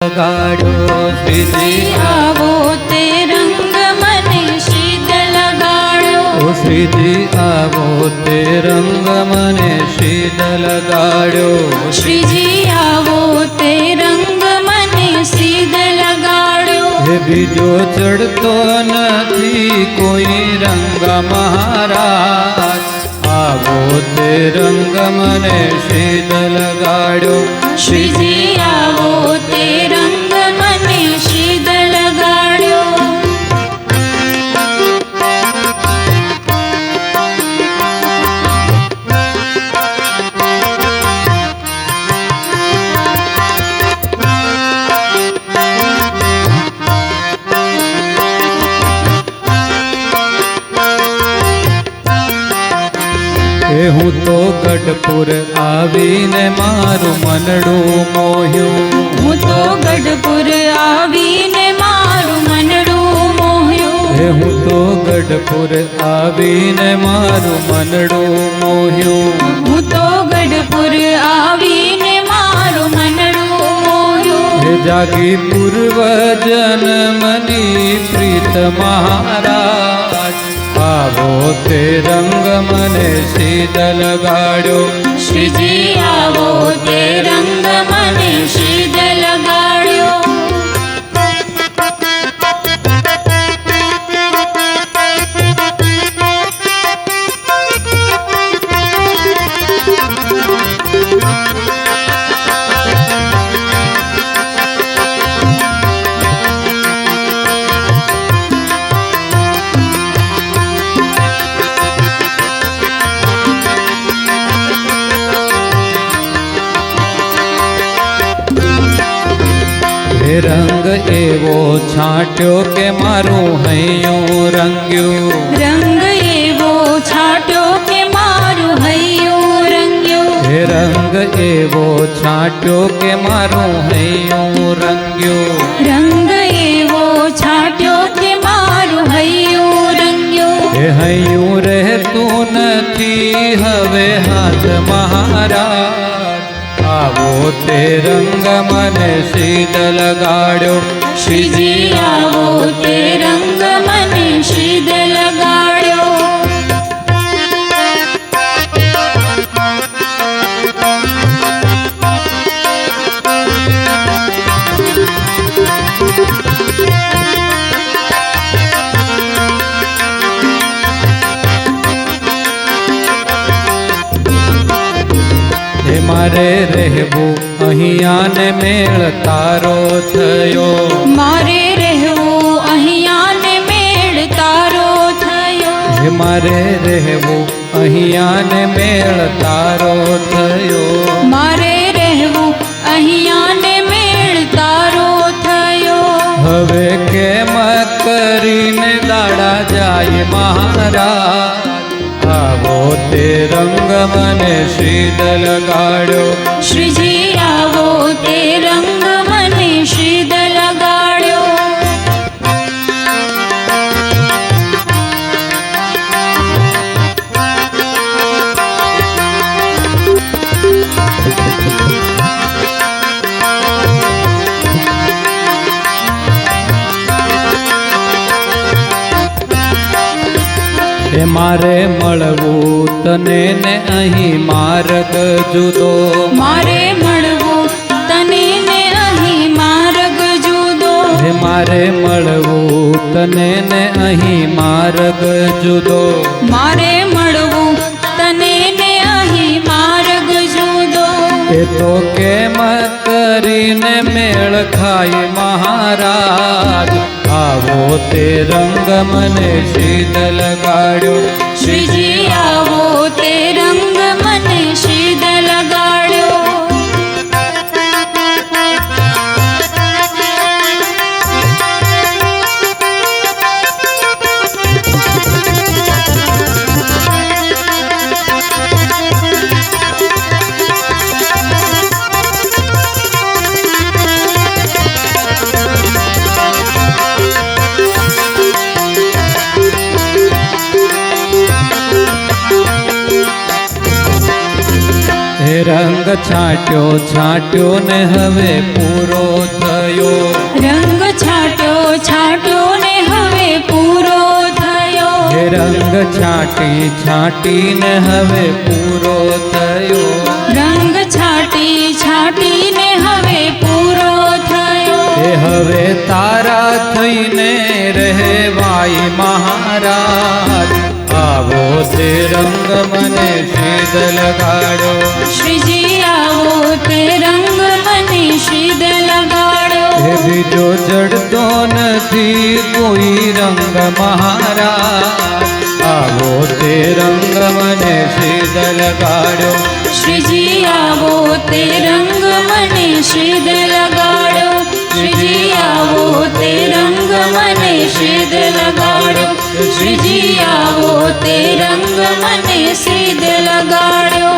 લગાડ્યો શ્રીજી આવો તે રંગ મને શીદ લગાડ્યો શ્રીજી આવો તે રંગ મને શીદ લગાડ્યો શ્રીજી આવો તે રંગ મને શીદ લગાડ્યો હે બીજો ચડતો નથી કોઈ રંગ મહારાજ આવો તે રંગ મને શીદ લગાડ્યો શ્રીજી આવો તે રંગ મને શીદ લગાડ્યો હું તો ગઢપુર આવીને મારું મનડું મોહ્યું હું તો ગઢપુર આવીને મારું મનડું મોહ્યું હું તો ગઢપુર આવીને મારું મનડું મોહ્યું હું તો ગઢપુર આવીને મારું મનડું મોહ્યું હે જાગી પૂર્વ જન્મની પ્રીત મહારાજ આવો તે રંગ મને શીદ લગાડ્યો શ્રીજી આવો તે રંગ મને શીદ લગાડ્યો રંગ એવો છાંટ્યો કે મારું હૈયું રંગ્યું રંગ એવો છાંટ્યો કે મારું હૈયું રંગ્યું હે રંગ એવો છાંટ્યો કે મારું હૈયું રંગ્યું રંગ એવો છાંટ્યો કે મારું હૈયું રંગ્યું હે હૈયું રહેતું નથી હવે હાથ મહારાજ આવો તે રંગ મને શીદ લગાડ્યો શ્રીજી આવો તે રંગ મને શીદ લગાડ્યો મારે રહેવું અહીંયા ને મેળ તારો થયો મારે રહેવું અહીંયા ને મેળ તારો થયો હે મારે રહેવું અહીંયા ને મેળ તારો થયો મારે રહેવું અહીંયા ને મેળ તારો થયો હવે કેમ કરીને દાડા જાય મહારાજ આવો તે રંગ મને શીદ લગાડ્યો શ્રીજી આવો તે રંગ મને શીદ લગાડ્યો હે મારે મળવું તને ને અહીં માર્ગ જુદો મારે મળવું તને ને અહીં માર્ગ જુદો હે મારે મળવું તને ને અહીં માર્ગ જુદો મારે મળવું તને ને અહીં માર્ગ જુદો એ તો કેમ કરીને મેળ ખાય મહારાજ આવો તે રંગ મને શીદ લગાડ્યો શ્રીજી આવો તે રંગ મને શીદ લગાડ્યો રંગ છાંટ્યો છાંટ્યો ને હવે પૂરો થયો થયો. રંગ છાટ્યો છાટ્યો ને હવે પૂરો થયો. હે રંગ છાંટી છાંટીને હવે પૂરો થયો. રંગ છાટી છાટીને હવે પૂરો થયો. હે હવે તારા થઈને રહેવાય મહારાજ. આવો તે રંગ મને સીધ લગાડો. શ્રીજી આવો તે રંગ મને સીધ લગાડો. હે બીજો જડતો નથી કોઈ રંગ મહારાજ. આવો તે રંગ મને સીધ લગાડો. શ્રીજી આવો તે રંગ મને સીધ લગાડો. શ્રીજી આવો તે રંગ મને સીધ લગાડો. શ્રીજી આવો તે રંગ મને સીધ લગાડો.